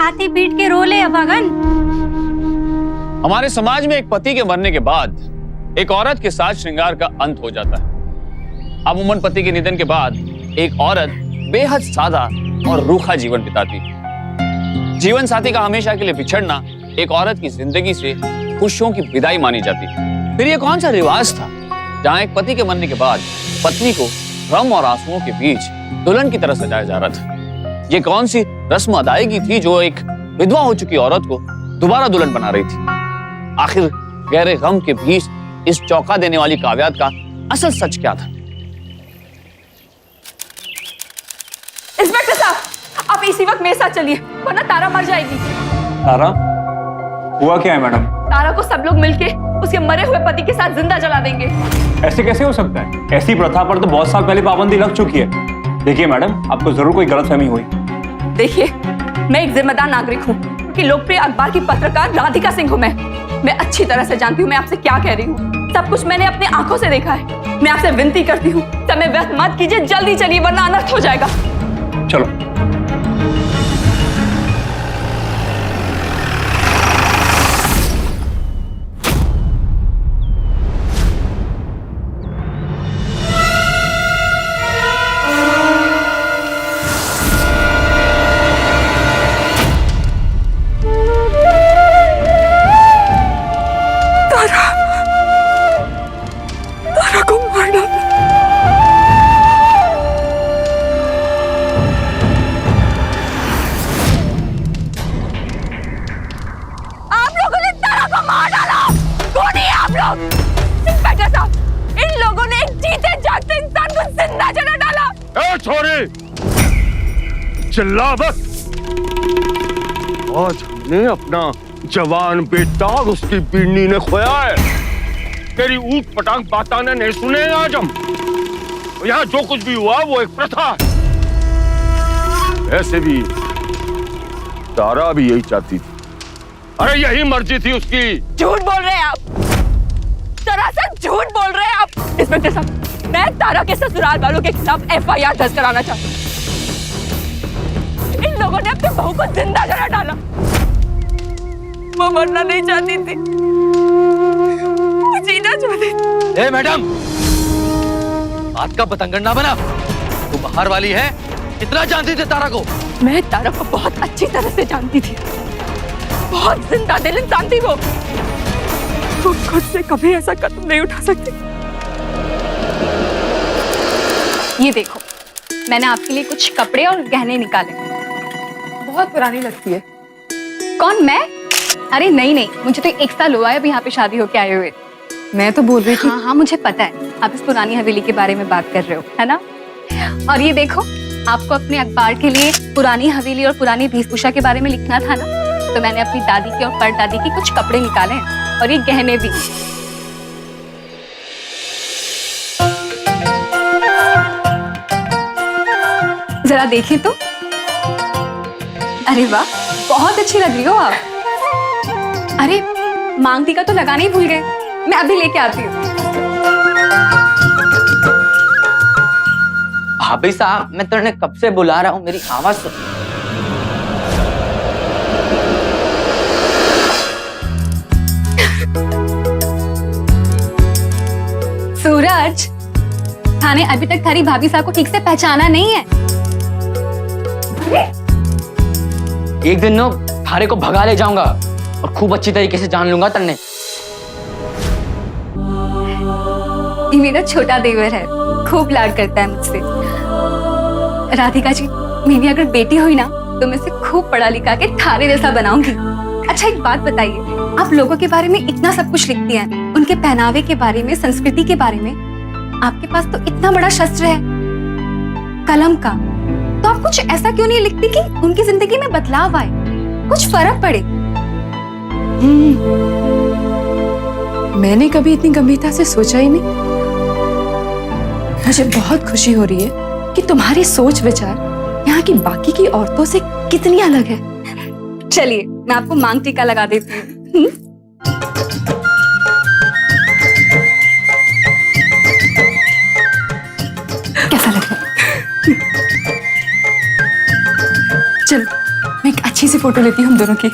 छाती पीट के रो ले अभागन। हमारे समाज में एक पति के मरने के बाद एक औरत के साथ श्रृंगार का अंत हो जाता है। अमूमन पति के निधन के बाद एक औरत बेहद सादा और रूखा जीवन बिताती है। जीवन साथी का हमेशा के लिए बिछड़ना एक औरत की जिंदगी से खुशियों की विदाई मानी जाती है। फिर ये कौन सा रिवाज था जहां एक पति के मरने के बाद पत्नी को गम और आंसुओं के बीच दुल्हन की तरह सजाया जा रहा था? ये कौन सी रस्म अदायगी थी जो एक विधवा हो चुकी औरत को दोबारा दुल्हन बना रही थी? आखिर गहरे गम के बीच इस चौंका देने वाली काव्यात का असल सच क्या था? इंस्पेक्टर साहब, आप इसी वक्त मेरे साथ चलिए वरना तारा मर जाएगी। तारा? हुआ क्या है मैडम? तारा को सब लोग मिलके उसके मरे हुए पति के साथ जिंदा जला देंगे। ऐसे कैसे हो सकता है? ऐसी प्रथा पर तो बहुत साल पहले पाबंदी लग चुकी है। देखिए मैडम, आपको जरूर कोई गलतफहमी हुई। देखिए, मैं एक जिम्मेदार नागरिक हूँ क्योंकि लोकप्रिय अखबार की पत्रकार राधिका सिंह हूँ। मैं अच्छी तरह से जानती हूँ मैं आपसे क्या कह रही हूँ। सब कुछ मैंने अपनी आंखों से देखा है। मैं आपसे विनती करती हूँ, समय व्यर्थ मत कीजिए, जल्दी चलिए वरना अनर्थ हो जाएगा। चलो। इंस्पेक्टर साहब, इन लोगों ने एक जीते जागते इंसान को जिंदा जला डाला। ए छोरी, चिल्ला मत। आज हमने अपना जवान बेटा उसकी बीनी ने खोया है। तेरी ऊट पटांग बाताने नहीं सुने आज हम। यहाँ जो कुछ भी हुआ वो एक प्रथा है। ऐसे भी तारा भी यही चाहती थी। अरे यही मर्जी थी उसकी। झूठ बोल रहे हैं आप, सरासर झूठ बोल रहे हैं आप। इंस्पेक्टर साहब, मैं तारा के ससुराल वालों के खिलाफ FIR दर्ज कराना चाहती हूँ। इन लोगों ने अपनी बहू को जिंदा जला डाला। वो मरना नहीं चाहती थी, वो जीना चाहती थी। ए मैडम, बात का बतंगड़ ना बना। तू बाहर वाली है, कितना जानती थी तारा को? मैं तारा को बहुत अच्छी तरह से जानती थी। बहुत जिंदा दिल इंसान थी वो खुद से कभी ऐसा कदम नहीं उठा सकती। ये देखो, मैंने आपके लिए कुछ कपड़े और गहने निकाले। बहुत पुरानी लगती है। कौन, मैं? अरे नहीं, मुझे तो 1 साल हुआ है अभी यहाँ पे शादी होके आए हुए। मैं तो बोल रही थी। हाँ, मुझे पता है आप इस पुरानी हवेली के बारे में बात कर रहे हो, है ना? और ये देखो, आपको अपने अखबार के लिए पुरानी हवेली और पुरानी वेशभूषा के बारे में लिखना था ना, तो मैंने अपनी दादी के और परदादी के कुछ कपड़े निकाले हैं और ये गहने भी। जरा देखिए तो। अरे वाह, बहुत अच्छी लग रही हो आप। अरे मांग टीका तो लगाना ही भूल गए, मैं अभी लेके आती हूँ। भाभी साहब, मैं तुमने कब से बुला रहा हूँ, मेरी आवाज सुन। सूरज, थाने अभी तक थारी भाभी साहब को ठीक से पहचाना नहीं है। एक दिन नो थारे को भगा ले जाऊंगा और खूब अच्छी तरीके से जान लूंगा तन्ने। ये मेरा छोटा देवर है, खूब लाड करता है मुझसे। राधिका जी, मेरी अगर बेटी हुई ना तो मैं इसे खूब पढ़ा लिखा के थारे जैसा बनाऊंगी। अच्छा एक बात बताइए, आप लोगों के बारे में इतना सब कुछ लिखती हैं, उनके पहनावे के बारे में, संस्कृति के बारे में। आपके पास तो इतना बड़ा शस्त्र है, कलम का, तो आप कुछ ऐसा क्यों नहीं लिखती कि उनकी जिंदगी में बदलाव आए, कुछ फर्क पड़े? मैंने कभी इतनी गंभीरता से सोचा ही नहीं। मुझे बहुत खुशी हो रही है कि तुम्हारी सोच विचार यहाँ की बाकी की औरतों से कितनी अलग है। चलिए मैं आपको मांग टीका लगा देती हूँ। कैसा लग रहा है? चलो मैं एक अच्छी सी फोटो लेती हूँ हम दोनों की।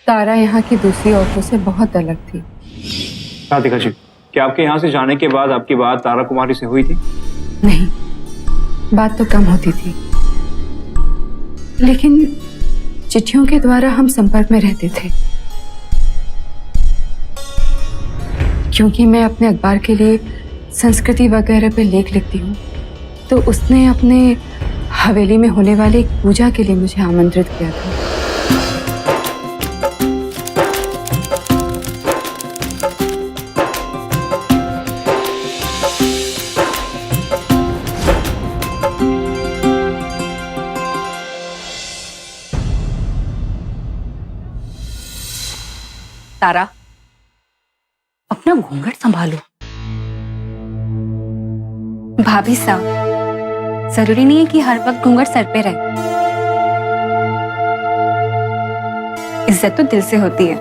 तारा यहाँ की दूसरी औरतों से बहुत अलग थी। राधिका जी, क्या आपके यहाँ से जाने के बाद आपकी बात तारा कुमारी से हुई थी? नहीं, बात तो कम होती थी, लेकिन चिट्ठियों के द्वारा हम संपर्क में रहते थे। क्योंकि मैं अपने अखबार के लिए संस्कृति वगैरह पे लेख लिखती हूँ, तो उसने अपने हवेली में होने वाली एक पूजा के लिए मुझे आमंत्रित किया था। तारा, अपना घूंघट संभालो। भाभी साहब, जरूरी नहीं है कि हर वक्त घूंघट सर पे रहे। इज्जत तो दिल से होती है।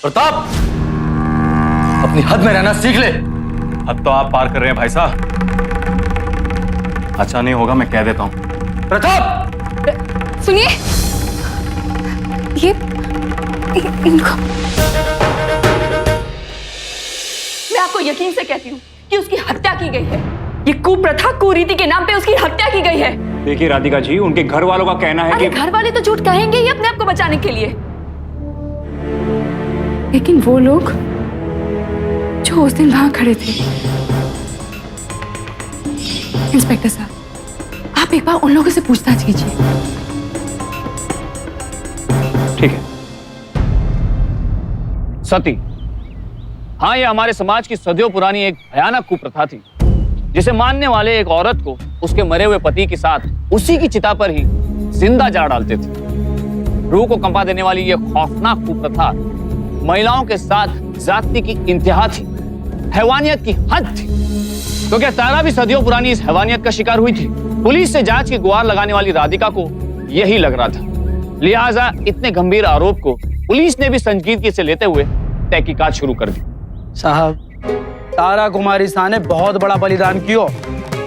प्रताप, अपनी हद में रहना सीख ले। अब तो आप पार कर रहे हैं भाई साहब। अच्छा नहीं होगा, मैं कह देता हूँ। प्रताप, सुनिए, ये इनको मैं आपको यकीन से कहती हूँ कि उसकी हत्या की गई है। ये कुप्रथा, कुरीति के नाम पे उसकी हत्या की गई है। देखिए राधिका जी, उनके घर वालों का कहना है अरे कि घर वाले तो झूठ कहेंगे ही अपने आप को बचाने के लिए। लेकिन वो लोग जो उस दिन वहां खड़े थे, इंस्पेक्टर साहब, आप एक बार उन लोगों से पूछताछ कीजिए। ठीक है। सती, हाँ, ये हमारे समाज की सदियों पुरानी एक भयानक कुप्रथा थी, जिसे मानने वाले एक औरत को उसके मरे हुए पति के साथ उसी की चिता पर ही जिंदा जला डालते थे। रूह को कंपा देने वाली ये खौफनाक कुप्रथा महिलाओं के साथ जाति की इंतहा थी, हैवानियत की हद थी। तो क्या तारा भी सदियों पुरानी इस हैवानियत का शिकार हुई थी? पुलिस से जांच की गुहार लगाने वाली राधिका को यही लग रहा था, लिहाजा इतने गंभीर आरोप को पुलिस ने भी संजीदगी से लेते हुए तहकीकात शुरू कर दी। साहब, तारा कुमारी शाह ने बहुत बड़ा बलिदान कियो।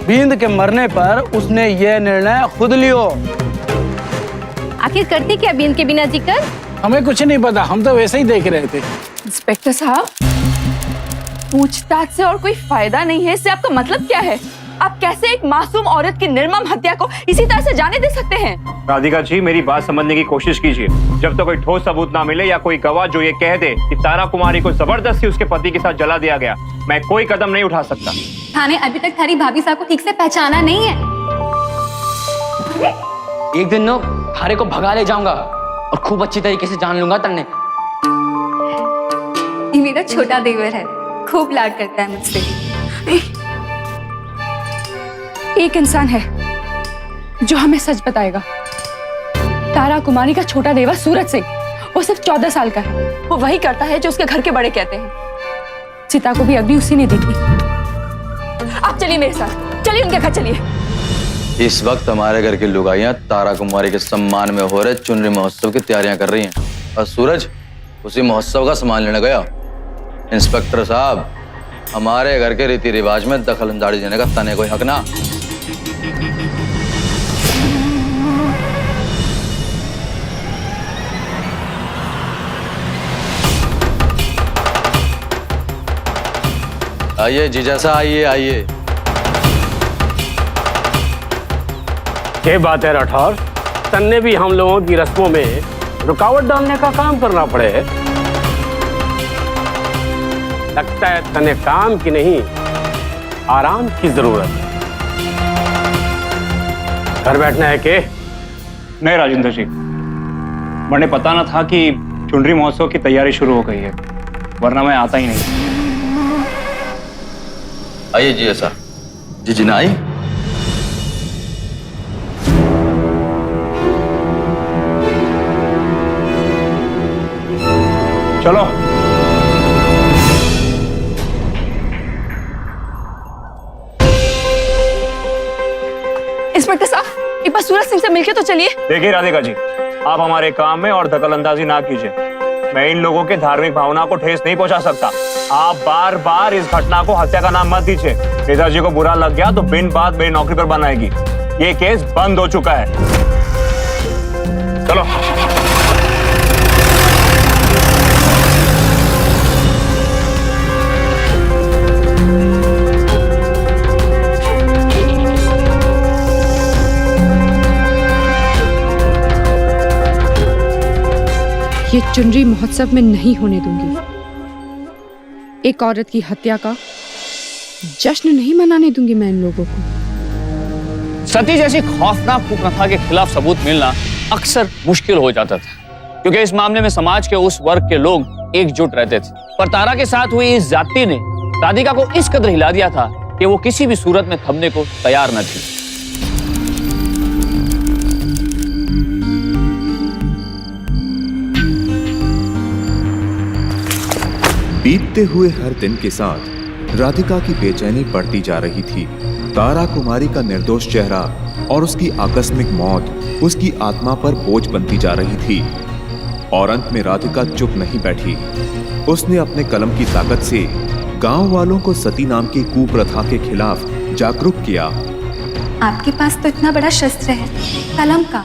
बिंद के मरने पर उसने ये निर्णय खुद लियो। आखिर करती क्या बीन के बिना जिक्र? हमें कुछ नहीं पता, हम तो वैसे ही देख रहे थे। इंस्पेक्टर साहब, पूछताछ से और कोई फायदा नहीं है। इससे आपका मतलब क्या है? आप कैसे एक मासूम औरत की निर्मम हत्या को इसी तरह से जाने दे सकते हैं? राधिका जी, मेरी बात समझने की कोशिश कीजिए। जब तक कोई ठोस सबूत ना मिले या कोई गवाह जो ये कह दे कि तारा कुमारी को जबरदस्ती उसके पति के साथ जला दिया गया, मैं कोई कदम नहीं उठा सकता। थाने अभी तक थारी भाभी साहब को ठीक से पहचाना नहीं है। एक दिन नो थारे को भगा ले जाऊंगा और खूब अच्छी तरीके से जान लूंगा तन्ने। ये मेरा छोटा देवर है, खूब लाड करता है मुझसे। एक इंसान है जो हमें सच बताएगा। तारा कुमारी का छोटा देवर सूरज सिंह, वो सिर्फ 14 साल का है। वो वही करता है जो उसके घर के बड़े कहते हैं। चिता को भी अग्नि उसी ने दी थी। आप चलिए मेरे साथ, चलिए उनके घर चलिए। इस वक्त हमारे घर की लुगाइयां तारा कुमारी के सम्मान में हो रहे चुनरी महोत्सव की तैयारियां कर रही हैं और सूरज उसी महोत्सव का सामान लेने गया। इंस्पेक्टर साहब, हमारे घर के रीति रिवाज में दखल अंदाजी देने का तने कोई हक ना। आइए जीजा साहब, आइए आइए। ये बात है राठौर, तन्ने भी हम लोगों की रस्मों में रुकावट डालने का काम करना पड़े। लगता है तन्ने काम की नहीं, आराम की जरूरत है। घर बैठना है के? नहीं राजेंद्र जी, मैंने पता ना था कि चुनरी महोत्सव की तैयारी शुरू हो गई है, वरना मैं आता ही नहीं। आइए जी साहब। जी ना आई। चलो। इंस्पेक्टर साहब, एक बार सूरज सिंह से मिलके तो चलिए। देखिए राधिका जी, आप हमारे काम में और दखल अंदाजी ना कीजिए। मैं इन लोगों के धार्मिक भावना को ठेस नहीं पहुंचा सकता। आप बार बार इस घटना को हत्या का नाम मत दीजिए। नेताजी को बुरा लग गया तो बिन बात मेरी नौकरी पर बनाएगी। ये केस बंद हो चुका है। चलो। ये चुनरी महोत्सव में नहीं होने दूंगी। एक औरत की हत्या का जश्न नहीं मनाने दूंगी मैं इन लोगों को। सती जैसी खौफनाक कुप्रथा के खिलाफ सबूत मिलना अक्सर मुश्किल हो जाता था, क्योंकि इस मामले में समाज के उस वर्ग के लोग एकजुट रहते थे। पर तारा के साथ हुई इस ज्यादती ने राधिका को इस कदर हिला दिया था कि वो किसी भी सूरत में थमने को तैयार न थी। बीतते हुए हर दिन के साथ राधिका की बेचैनी बढ़ती जा रही थी। तारा कुमारी का निर्दोष चेहरा और उसकी आकस्मिक मौत उसकी आत्मा पर बोझ बनती जा रही थी। और अंत में राधिका चुप नहीं बैठी। उसने अपने कलम की ताकत से गांव वालों को सती नाम की कुप्रथा के खिलाफ जागरूक किया। आपके पास तो इतना बड़ा शस्त्र है, कलम का,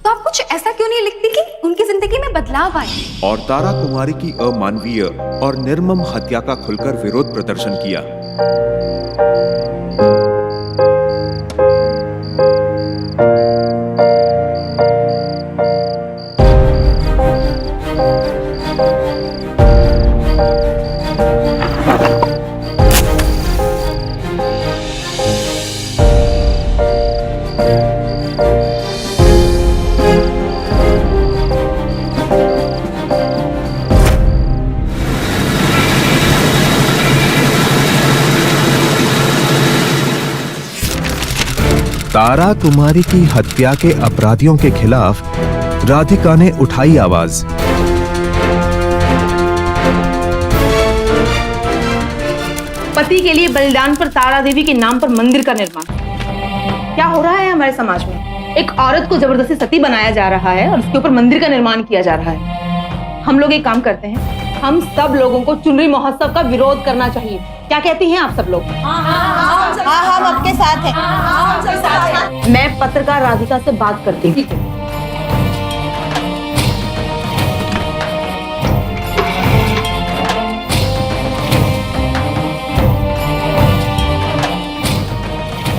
तो आप कुछ ऐसा क्यों नहीं लिखती कि उनकी जिंदगी में बदलाव आए? और तारा कुमारी की अमानवीय और निर्मम हत्या का खुलकर विरोध प्रदर्शन किया। तारा कुमारी की हत्या के अपराधियों के खिलाफ राधिका ने उठाई आवाज। पति के लिए बलिदान पर तारा देवी के नाम पर मंदिर का निर्माण। क्या हो रहा है हमारे समाज में? एक औरत को जबरदस्ती सती बनाया जा रहा है और उसके ऊपर मंदिर का निर्माण किया जा रहा है। हम लोग एक काम करते हैं, हम सब लोगों को चुनरी महोत्सव का विरोध करना चाहिए। क्या कहती हैं आप सब लोग? हम आपके साथ हैं। मैं पत्रकार राधिका से बात करती हूँ।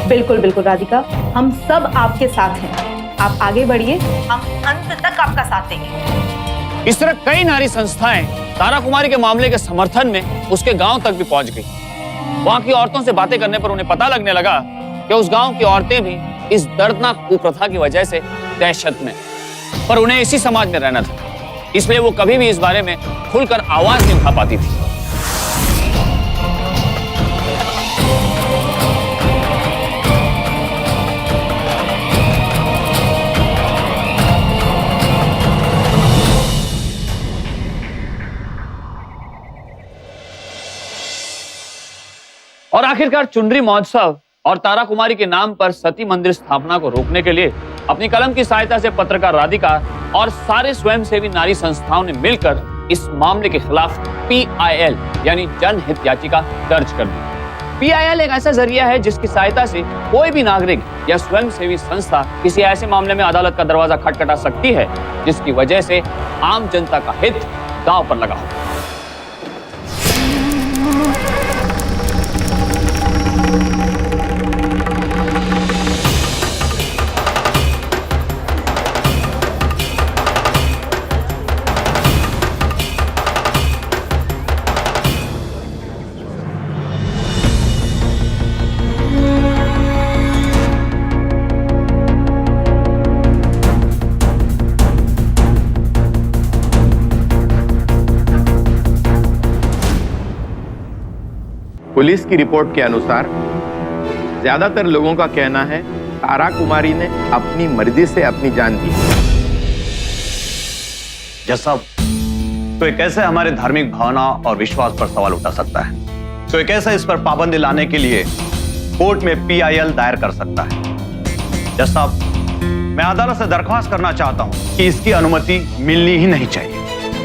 बिल्कुल बिल्कुल राधिका, हम सब आपके साथ हैं। आप आगे बढ़िए, हम अंत तक आपका साथ देंगे। इस तरह कई नारी संस्थाएं तारा कुमारी के मामले के समर्थन में उसके गांव तक भी पहुंच गई। वहां की औरतों से बातें करने पर उन्हें पता लगने लगा कि उस गांव की औरतें भी इस दर्दनाक कुप्रथा की वजह से दहशत में, पर उन्हें इसी समाज में रहना था, इसलिए वो कभी भी इस बारे में खुलकर आवाज नहीं उठा पाती थी। और आखिरकार चुनरी महोत्सव और तारा कुमारी के नाम पर सती मंदिर स्थापना को रोकने के लिए अपनी कलम की सहायता से पत्रकार राधिका और सारे स्वयंसेवी नारी संस्थाओं ने मिलकर इस मामले के खिलाफ PIL यानी जनहित याचिका दर्ज कर दी। PIL एक ऐसा जरिया है जिसकी सहायता से कोई भी नागरिक या स्वयंसेवी संस्था किसी ऐसे मामले में अदालत का दरवाजा खटखटा सकती है जिसकी वजह से आम जनता का हित दांव पर लगा हो। पुलिस की रिपोर्ट के अनुसार ज्यादातर लोगों का कहना है तारा कुमारी ने अपनी मर्जी से अपनी जान दी। जज साहब, तो एक कैसे हमारे धार्मिक भावना और विश्वास पर सवाल उठा सकता है? तो एक कैसे इस पर पाबंदी लाने के लिए कोर्ट में PIL दायर कर सकता है? जज साहब, मैं अदालत से दरख्वास्त करना चाहता हूं कि इसकी अनुमति मिलनी ही नहीं चाहिए।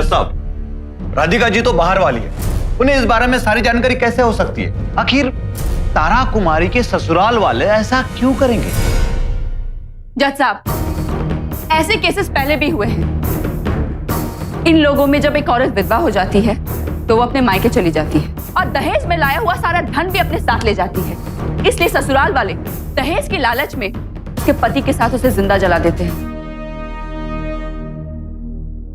जज साहब, राधिका जी तो बाहर वाली है, उन्हें इस बारे में सारी जानकारी कैसे हो सकती है? आखिर तारा कुमारी के ससुराल वाले ऐसा क्यों करेंगे? जज साहब, ऐसे केसेस पहले भी हुए हैं। इन लोगों में जब एक औरत विधवा हो जाती है तो वो अपने मायके चली जाती है और दहेज में लाया हुआ सारा धन भी अपने साथ ले जाती है। इसलिए ससुराल वाले दहेज के लालच में उसके पति के साथ उसे जिंदा जला देते हैं।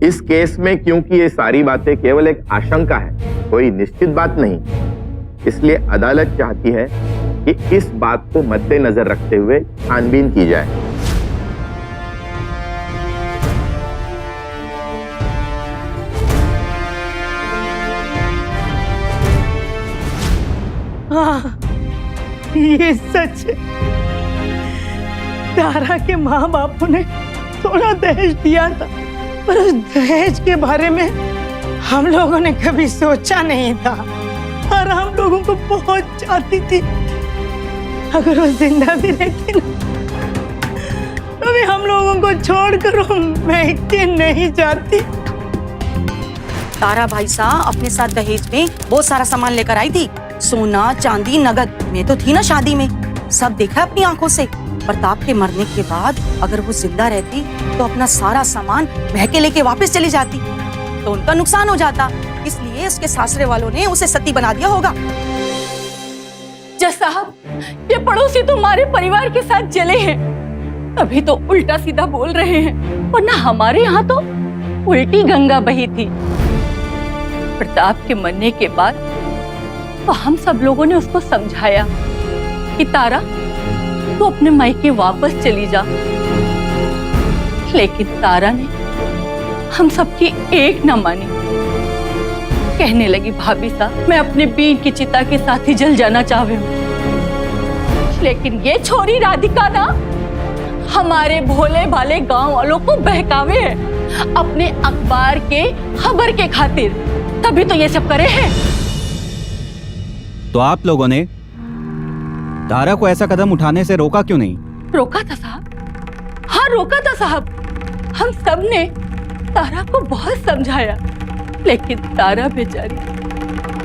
इस केस में क्योंकि ये सारी बातें केवल एक आशंका है, कोई निश्चित बात नहीं, इसलिए अदालत चाहती है कि इस बात को मद्देनजर रखते हुए छानबीन की जाए। हाँ, ये सच है। तारा के माँ बापों ने थोड़ा दहेज दिया था, पर उस दहेज के बारे में हम लोगों ने कभी सोचा नहीं था और हम लोगों को बहुत चाहती थी। अगर वो जिंदा भी रहती ना तो भी हम लोगों को छोड़कर वो महके नहीं जाती। तारा भाई साहब अपने साथ दहेज में बहुत सारा सामान लेकर आई थी, सोना चांदी नगद। मैं तो थी ना शादी में, सब देखा अपनी आंखों से। प्रताप के मरने के बाद अगर वो जिंदा रहती तो अपना सारा सामान महके लेके वापस चली जाती, तो उनका नुकसान हो जाता। इसलिए उसके सासरे वालों ने उसे सती बना दिया होगा। जज साहब, ये पड़ोसी तुम्हारे परिवार के साथ जले हैं, तभी तो उल्टा सीधा बोल रहे हैं, वरना हमारे यहाँ तो उल्टी गंगा बही थी। प्रताप के मरने के बाद तो हम सब लोगों ने उसको समझाया कि तारा तू अपने मायके वापस चली जा, लेकिन तारा ने हम सबकी एक न मानी। कहने लगी भाभी साहब मैं अपने बीन की चिता के साथ ही जल जाना चाहती हूँ, लेकिन ये छोरी राधिका ना हमारे भोले भाले गांव वालों को बहकावे है अपने अखबार के खबर के खातिर, तभी तो ये सब करे हैं। तो आप लोगों ने तारा को ऐसा कदम उठाने से रोका क्यों नहीं? रोका था साहब, हाँ रोका था साहब। हम सब ने तारा को बहुत समझाया, लेकिन तारा बेचारी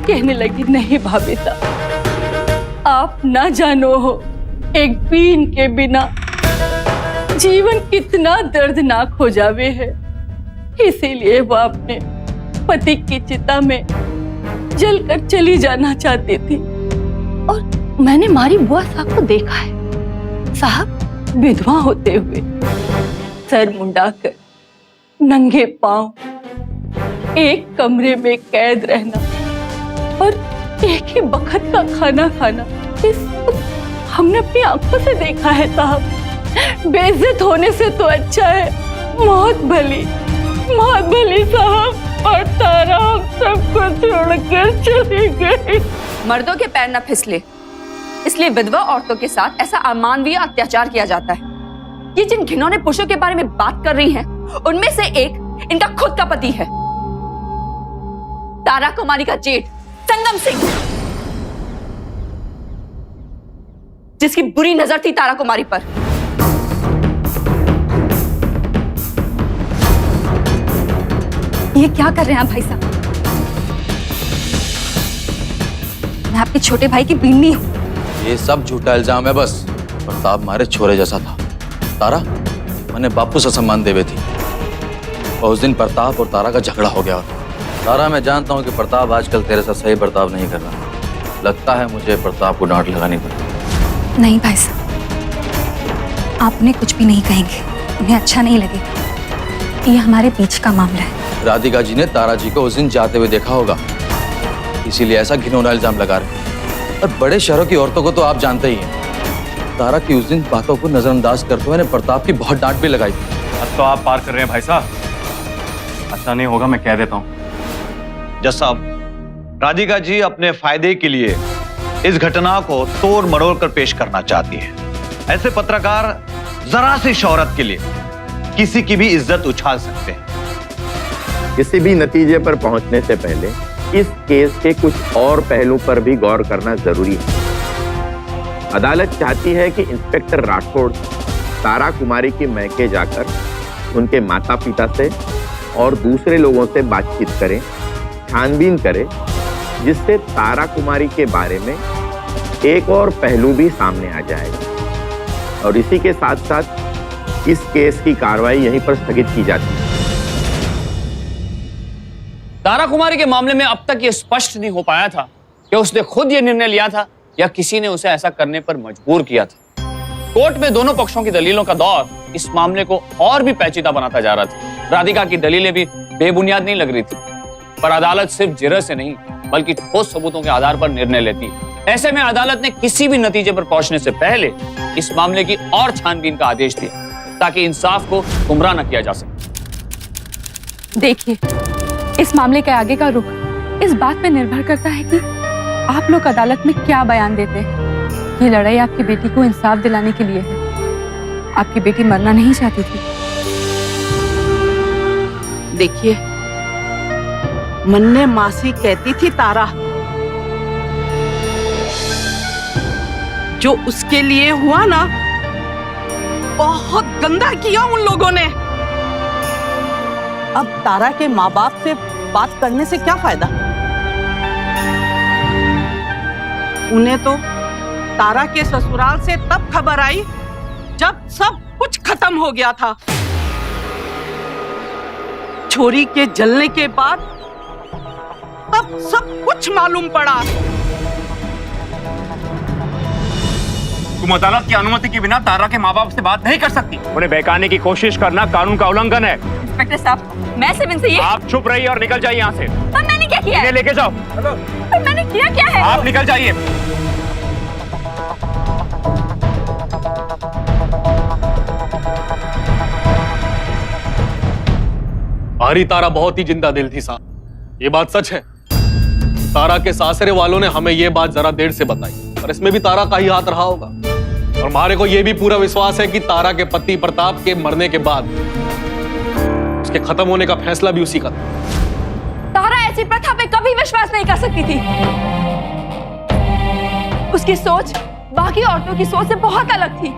कहने लगी नहीं भाभी साहब, आप ना जानो हो एक बीन के बिना जीवन कितना दर्दनाक हो जावे है, इसीलिए वो अपने पति की चिता में जलकर चली जाना चाहती थी। और मैंने मारी बुआ साहब को देखा है साहब, विधवा होते हुए सर मुंडाकर नंगे पांव एक कमरे में कैद रहना और एक ही बखत का खाना खाना, इस हमने अपनी आंखों से देखा है साहब। बेइज्जत होने से तो अच्छा है मौत भली साहब। और तारा हम सबको छोड़कर चली गई। मर्दों के पैर न फिसले, इसलिए विधवा औरतों के साथ ऐसा अमानवीय अत्याचार किया जाता है। ये जिन घिनौने पुरुषों के बारे में बात कर रही हैं, उनमें से एक इनका खुद का पति है, तारा कुमारी का जेठ संगम सिंह, जिसकी बुरी नजर थी तारा कुमारी पर। ये क्या कर रहे हैं आप भाई साहब? मैं आपके छोटे भाई की बीनी हूँ। ये सब झूठा इल्जाम है बस। प्रताप मारे छोरे जैसा था। तारा मैंने बापू से सम्मान देवे थी, और उस दिन प्रताप और तारा का झगड़ा हो गया। तारा मैं जानता हूँ कि प्रताप आजकल तेरे साथ सही बर्ताव नहीं कर रहा। लगता है मुझे प्रताप को डांट लगानी पड़ेगी। नहीं भाई साहब, आप उन्हें कुछ भी नहीं कहेंगे, उन्हें अच्छा नहीं लगेगा। ये हमारे बीच का मामला है। राधिका जी ने तारा जी को उस दिन जाते हुए देखा होगा, इसीलिए ऐसा घिनौना इल्जाम लगा रहे। और बड़े शहरों की औरतों को तो आप जानते ही हैं। तारा की उस दिन बातों को नजरअंदाज करते हुए प्रताप की बहुत डांट भी लगाई। अब तो आप पार कर रहे हैं भाई साहब, अच्छा नहीं होगा, मैं कह देता हूँ। जज साहब, राधिका जी अपने फायदे के लिए इस घटना को तोड़ मरोड़ कर पेश करना चाहती है। ऐसे पत्रकार जरा सी शोहरत के लिए किसी की भी इज्जत उछाल सकते हैं। किसी भी नतीजे पर पहुंचने से पहले इस केस के कुछ और पहलू पर भी गौर करना जरूरी है। अदालत चाहती है कि इंस्पेक्टर राठौड़ तारा कुमारी की मैके जाकर उनके माता पिता से और दूसरे लोगों से बातचीत करें, छानबीन करें, जिससे तारा कुमारी के बारे में एक और पहलू भी सामने आ जाएगा। और इसी के साथ साथ इस केस की कार्रवाई यहीं पर स्थगित की जाती है। तारा कुमारी के मामले में अब तक यह स्पष्ट नहीं हो पाया था कि उसने खुद यह निर्णय लिया था या किसी ने उसे ऐसा करने पर मजबूर किया था। कोर्ट में दोनों पक्षों की दलीलों का दौर इस मामले को और भी पेचीदा बनाता जा रहा था। राधिका की दलीलें भी बेबुनियाद नहीं लग रही थी, पर अदालत सिर्फ जिरह से नहीं बल्कि ठोस सबूतों के आधार पर निर्णय लेती है। ऐसे में अदालत ने किसी भी नतीजे पर पहुंचने से पहले इस मामले की और छानबीन का आदेश दिया ताकि इंसाफ को गुमराह न किया जा सके। देखिए, इस मामले के आगे का रुख इस बात पे निर्भर करता है कि आप लोग अदालत में क्या बयान देते हैं। ये लड़ाई आपकी बेटी को इंसाफ दिलाने के लिए है। आपकी बेटी मरना नहीं चाहती थी। देखिए, मन्ने मासी कहती थी तारा, जो उसके लिए हुआ ना, बहुत गंदा किया उन लोगों ने। अब तारा के माँ बाप से बात करने से क्या फायदा? उन्हें तो तारा के ससुराल से तब खबर आई जब सब कुछ खत्म हो गया था। छोरी के जलने के बाद तब सब कुछ मालूम पड़ा। तुम अदालत की अनुमति के बिना तारा के माँ बाप से बात नहीं कर सकती। उन्हें बहकाने की कोशिश करना कानून का उल्लंघन है। इंस्पेक्टर साहब, मैं सिर्फ इनसे ये। आप चुप रहिए और निकल जाइए यहाँ से। पर मैंने क्या किया है? इन्हें लेके जाओ। पर मैंने किया क्या है? आप निकल जाइए। हमारी तारा बहुत ही जिंदा दिल थी साहब, ये बात सच है। तारा के सासरे वालों ने हमें ये बात जरा देर से बताई, पर इसमें भी तारा का ही हाथ रहा होगा। और हमारे को यह भी पूरा विश्वास है कि तारा के पति प्रताप के मरने के बाद उसके खत्म होने का फैसला भी उसी का था। तारा ऐसी प्रथा पे कभी विश्वास नहीं कर सकती थी। उसकी सोच बाकी औरतों की सोच से बहुत अलग थी।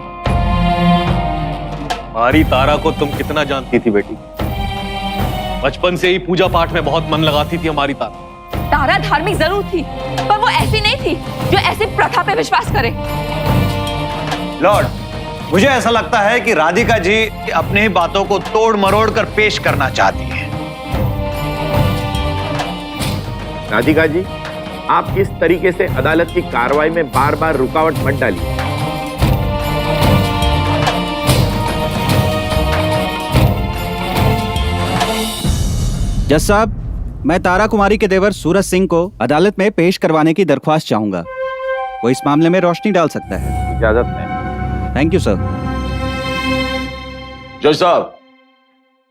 हमारी तारा को तुम कितना जानती थी बेटी? बचपन से ही पूजा पाठ में बहुत मन लगाती थी हमारी तारा। तारा धार्मिक जरूर थी, पर वो ऐसी नहीं थी जो ऐसी प्रथा पे विश्वास करे। लॉर्ड, मुझे ऐसा लगता है कि राधिका जी अपनी ही बातों को तोड़ मरोड़ कर पेश करना चाहती है। राधिका जी, आप इस तरीके से अदालत की कार्रवाई में बार बार रुकावट मत डालिए। जज साहब, मैं तारा कुमारी के देवर सूरज सिंह को अदालत में पेश करवाने की दरख्वास्त चाहूंगा। वो इस मामले में रोशनी डाल सकता है। इजाजत है। Thank you sir. जज साहब,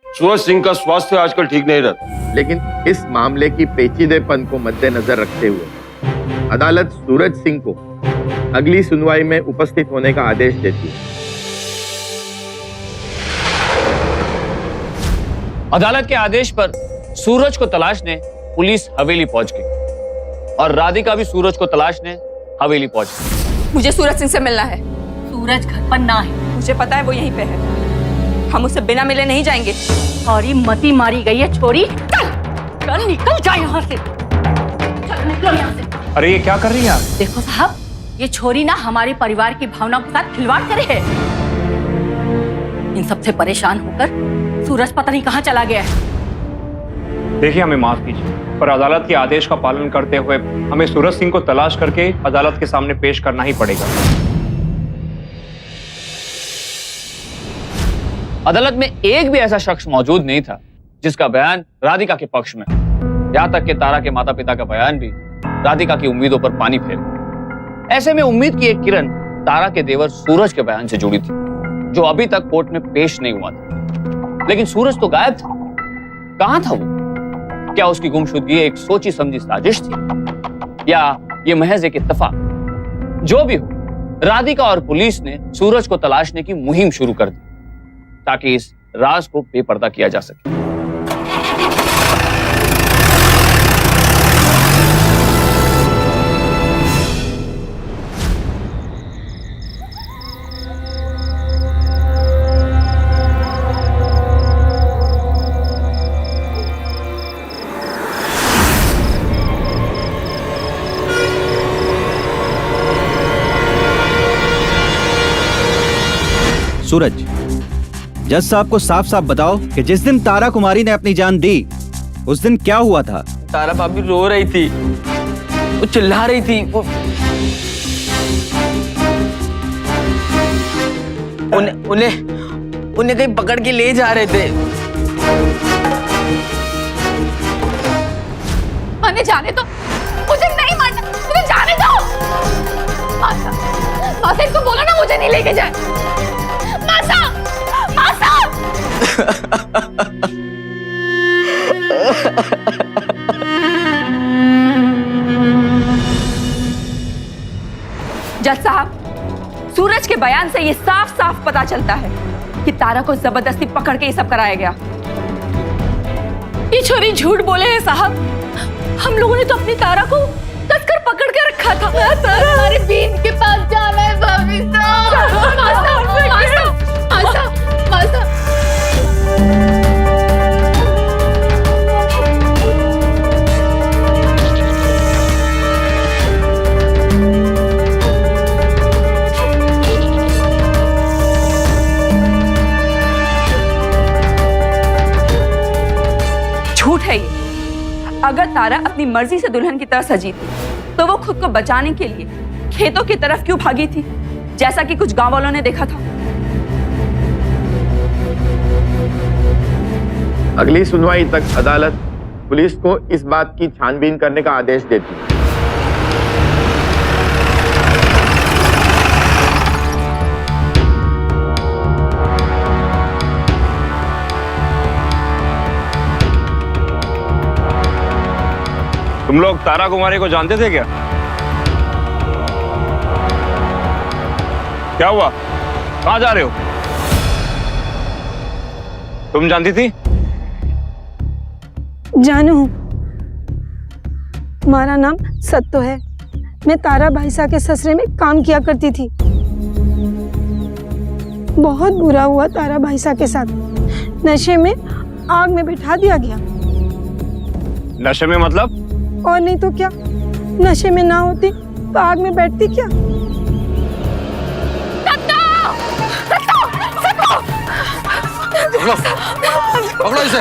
सूरज सिंह का स्वास्थ्य आजकल ठीक नहीं रहता। लेकिन इस मामले की पेचीदेपन को मद्देनजर रखते हुए अदालत सूरज सिंह को अगली सुनवाई में उपस्थित होने का आदेश देती है। अदालत के आदेश पर सूरज को तलाशने पुलिस हवेली पहुंच गई और राधिका भी सूरज को तलाशने हवेली पहुंच गई। मुझे सूरज सिंह से मिलना है। सूरज घर पर ना है। मुझे पता है वो यहीं पे है। हम उससे बिना मिले नहीं जाएंगे। और मती मारी गई है छोरी। चल निकल जा यहाँ से। चल निकलो यहाँ से। अरे ये क्या कर रही हैं आप? देखो साहब, ये छोरी ना हमारे परिवार की भावनाओं के साथ खिलवाड़ करे है। इन सबसे परेशान होकर सूरज पता नहीं कहाँ चला गया है। देखिए, हमें माफ कीजिए, पर अदालत के आदेश का पालन करते हुए हमें सूरज सिंह को तलाश करके अदालत के सामने पेश करना ही पड़ेगा। अदालत में एक भी ऐसा शख्स मौजूद नहीं था जिसका बयान राधिका के पक्ष में, यहां तक कि तारा के माता पिता का बयान भी राधिका की उम्मीदों पर पानी फेर। ऐसे में उम्मीद की एक किरण तारा के देवर सूरज के बयान से जुड़ी थी, जो अभी तक कोर्ट में पेश नहीं हुआ था। लेकिन सूरज तो गायब था। कहां था वो? क्या उसकी गुमशुदगी एक सोची समझी साजिश थी या ये महज एक इत्तेफाक? जो भी हो, राधिका और पुलिस ने सूरज को तलाशने की मुहिम शुरू कर दी ताकि इस राज को बेपर्दा किया जा सके। सूरज, जज साहब को साफ साफ बताओ कि जिस दिन तारा कुमारी ने अपनी जान दी उस दिन क्या हुआ था? तारा भाभी रो रही थी, वो चिल्ला रही थी, वो उन्हें कहीं पकड़ के ले जा रहे थे। मैंने जाने दो, मुझे नहीं मारना, मुझे जाने दो। मासा, मासा इनको बोलो ना मुझे नहीं लेके जाए। मासा, मासा। जज साहब, सूरज के बयान से ये साफ साफ पता चलता है कि तारा को जबरदस्ती पकड़ के ये सब कराया गया। ये छोरी झूठ बोले हैं साहब, हम लोगों ने तो अपनी तारा को कसकर पकड़ के रखा था। हमारे बीन के पास जाना है भाभी साहब। मासा, मासा, मासा, मासा। झूठ है ये। अगर तारा अपनी मर्जी से दुल्हन की तरह सजी थी तो वो खुद को बचाने के लिए खेतों की तरफ क्यों भागी थी, जैसा कि कुछ गांव वालों ने देखा था? अगली सुनवाई तक अदालत पुलिस को इस बात की छानबीन करने का आदेश देती है। तुम लोग तारा कुमारी को जानते थे क्या? क्या हुआ? कहां जा रहे हो? तुम जानती थी? जानू हूँ, हमारा नाम सत्तो है। मैं तारा भाईसा के ससुरे में काम किया करती थी। बहुत बुरा हुआ तारा भाईसा के साथ। नशे में आग में बिठा दिया गया। नशे में मतलब? और नहीं तो क्या, नशे में ना होती तो आग में बैठती क्या? पकड़ो इसे।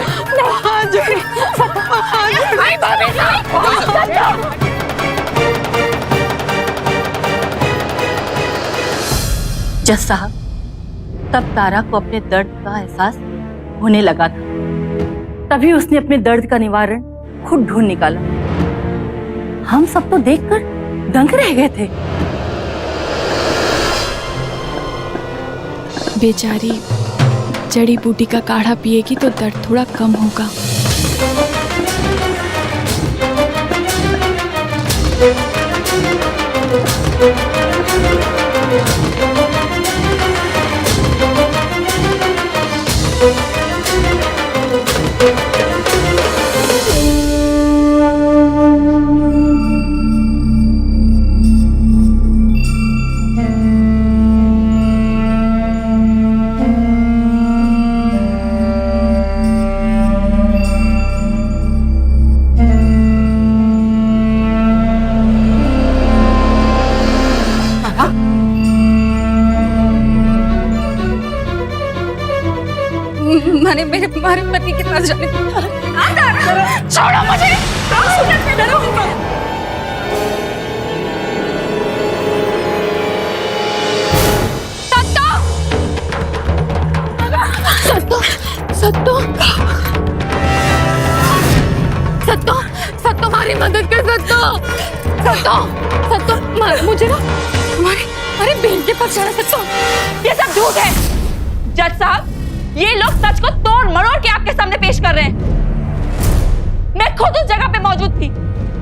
जज साहब, तब तारा को अपने दर्द का एहसास होने लगा था, तभी उसने अपने दर्द का निवारण खुद ढूंढ निकाला। हम सब तो देखकर दंग रह गए थे। बेचारी जड़ी बूटी का काढ़ा पिएगी तो दर्द थोड़ा कम होगा। मैंने मेरे तुम्हारे पति के पास जाने को छोड़ो मुझे। सूरज से डरो। सत्तो, सत्तो, सत्तो, सत्तो हमारी मदद कर। सत्तो, सत्तो, सत्तो, मुझे ना हमारे बहन के पास जाना। सत्तो, ये सब झूठ है। जज साहब, ये लोग सच को तोड़ मरोड़ के आपके सामने पेश कर रहे हैं। मैं खुद उस जगह पे मौजूद थी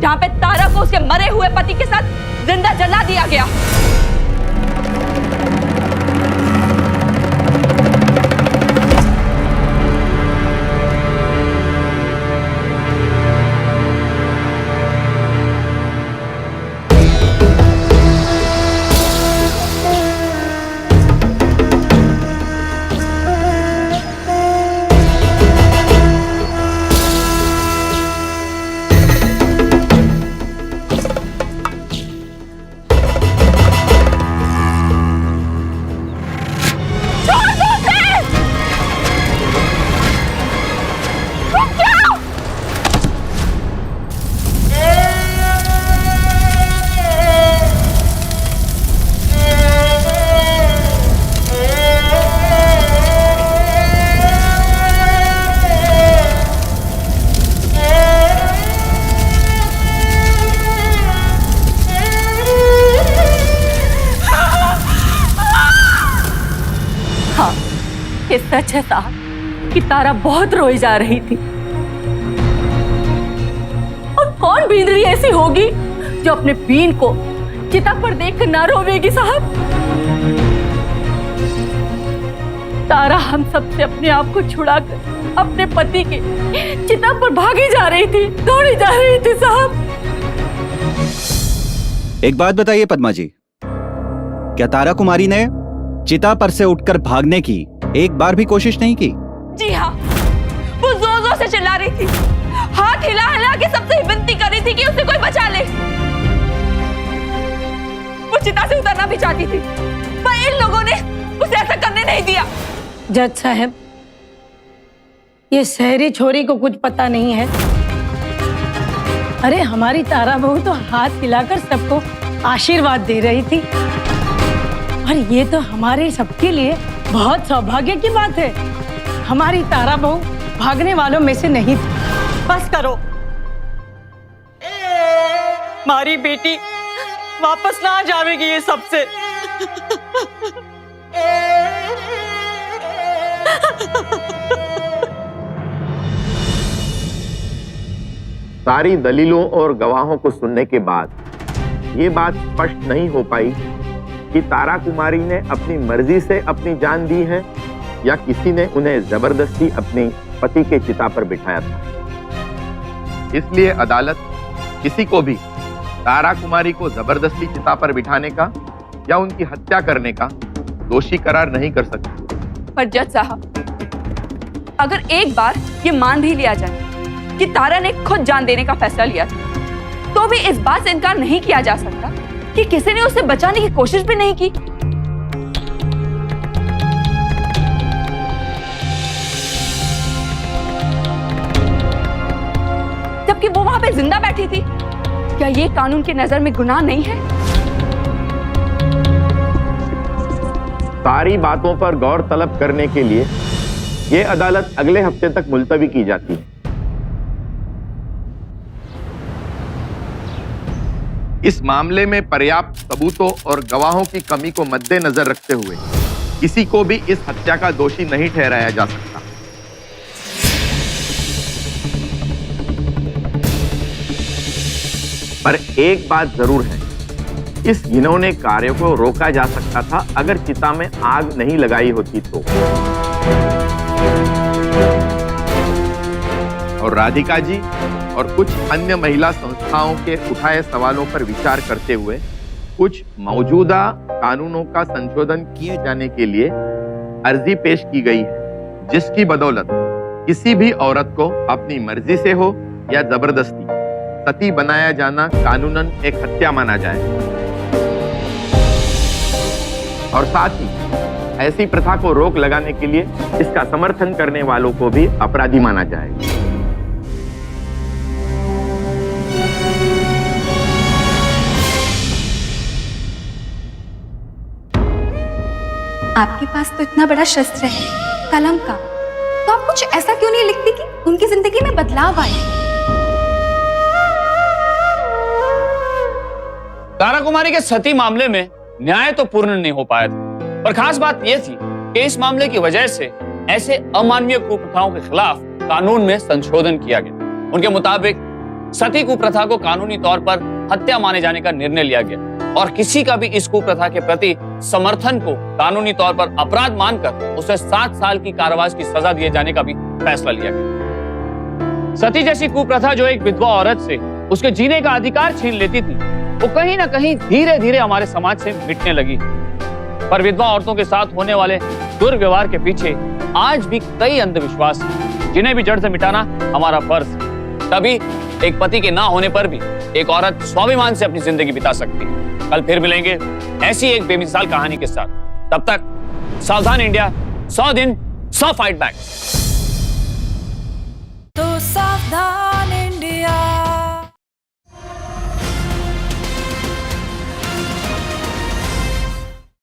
जहां पे तारा को उसके मरे हुए पति के साथ जिंदा जला दिया गया। हाँ, ये सच है साहब कि तारा बहुत रोई जा रही थी। और कौन बींदरी ऐसी होगी जो अपने बीन को चिता पर देखकर ना रोवेगी साहब। तारा हम सबसे अपने आप को छुड़ाकर अपने पति के चिता पर भागी जा रही थी, दौड़ी जा रही थी साहब। एक बात बताइए पद्मा जी, क्या तारा कुमारी ने चिता पर से उठकर भागने की एक बार भी कोशिश नहीं की? जी हाँ, वो जोर जोर से चिल्ला रही थी, हाथ हिला हिला के सबसे विनती कर रही थी कि उसे कोई बचा ले। वो चिता से उतरना भी चाहती थी, पर इन लोगों ने उसे ऐसा करने नहीं दिया। जज साहब, ये शहरी छोरी को कुछ पता नहीं है। अरे हमारी तारा बहू तो हाथ हिलाकर सबको आशीर्वाद दे रही थी, और ये तो हमारे सबके लिए बहुत सौभाग्य की बात है। हमारी तारा बहू भागने वालों में से नहीं थी। बस करो, हमारी बेटी वापस ना जावेगी ये सबसे। सारी दलीलों और गवाहों को सुनने के बाद ये बात स्पष्ट नहीं हो पाई कि तारा कुमारी ने अपनी मर्जी से अपनी जान दी है या किसी ने उन्हें जबरदस्ती अपने पति के चिता पर बिठाया था। इसलिए अदालत किसी को भी तारा कुमारी को जबरदस्ती चिता पर बिठाने का या उनकी हत्या करने का दोषी करार नहीं कर सकती। पर जज साहब, अगर एक बार ये मान भी लिया जाए कि तारा ने खुद जान देने का फैसला लिया था, तो भी इस बात से इनकार नहीं किया जा सकता कि किसी ने उसे बचाने की कोशिश भी नहीं की। जबकि वो वहां पे जिंदा बैठी थी। क्या ये कानून की नजर में गुनाह नहीं है? सारी बातों पर गौर तलब करने के लिए ये अदालत अगले हफ्ते तक मुलतवी की जाती है। इस मामले में पर्याप्त सबूतों और गवाहों की कमी को मद्देनजर रखते हुए किसी को भी इस हत्या का दोषी नहीं ठहराया जा सकता। पर एक बात जरूर है, इस घिनौने कार्य को रोका जा सकता था अगर चिता में आग नहीं लगाई होती तो। और राधिका जी और कुछ अन्य महिला संस्थाओं के उठाए सवालों पर विचार करते हुए कुछ मौजूदा कानूनों का संशोधन किए जाने के लिए अर्जी पेश की गई है, जिसकी बदौलत किसी भी औरत को अपनी मर्जी से हो या जबरदस्ती सती बनाया जाना कानूनन एक हत्या माना जाए, और साथ ही ऐसी प्रथा को रोक लगाने के लिए इसका समर्थन करने वालों को भी अपराधी माना जाए। आपके पास तो इतना बड़ा शस्त्र है, कलम का, तो आप कुछ ऐसा क्यों नहीं लिखती कि उनकी जिंदगी में बदलाव आए? तारा कुमारी के सती मामले में न्याय तो पूर्ण नहीं हो पाया था, पर खास बात यह थी कि इस मामले की वजह से ऐसे अमानवीय कुप्रथाओं के खिलाफ कानून में संशोधन किया गया। उनके मुताबिक सती कुप्रथा को कानूनी तौर पर हत्या माने जाने का निर्णय लिया गया, और किसी का भी इस कुप्रथा के प्रति समर्थन को कानूनी तौर पर अपराध मानकर उसे 7 साल की कारावास की सजा दिए जाने का भी फैसला लिया गया। सती जैसी कुप्रथा जो एक विधवा औरत से उसके जीने का अधिकार छीन लेती थी, वो कहीं ना कहीं धीरे धीरे हमारे समाज से मिटने लगी। पर विधवा औरतों के साथ होने वाले दुर्व्यवहार के पीछे आज भी कई अंधविश्वास हैं, जिन्हें भी जड़ से मिटाना हमारा फर्ज है। तभी एक पति के ना होने पर भी एक औरत स्वाभिमान से अपनी जिंदगी बिता सकती है। कल फिर मिलेंगे ऐसी एक बेमिसाल कहानी के साथ। तब तक सावधान इंडिया, 100 दिन 100 फाइट बैक। तो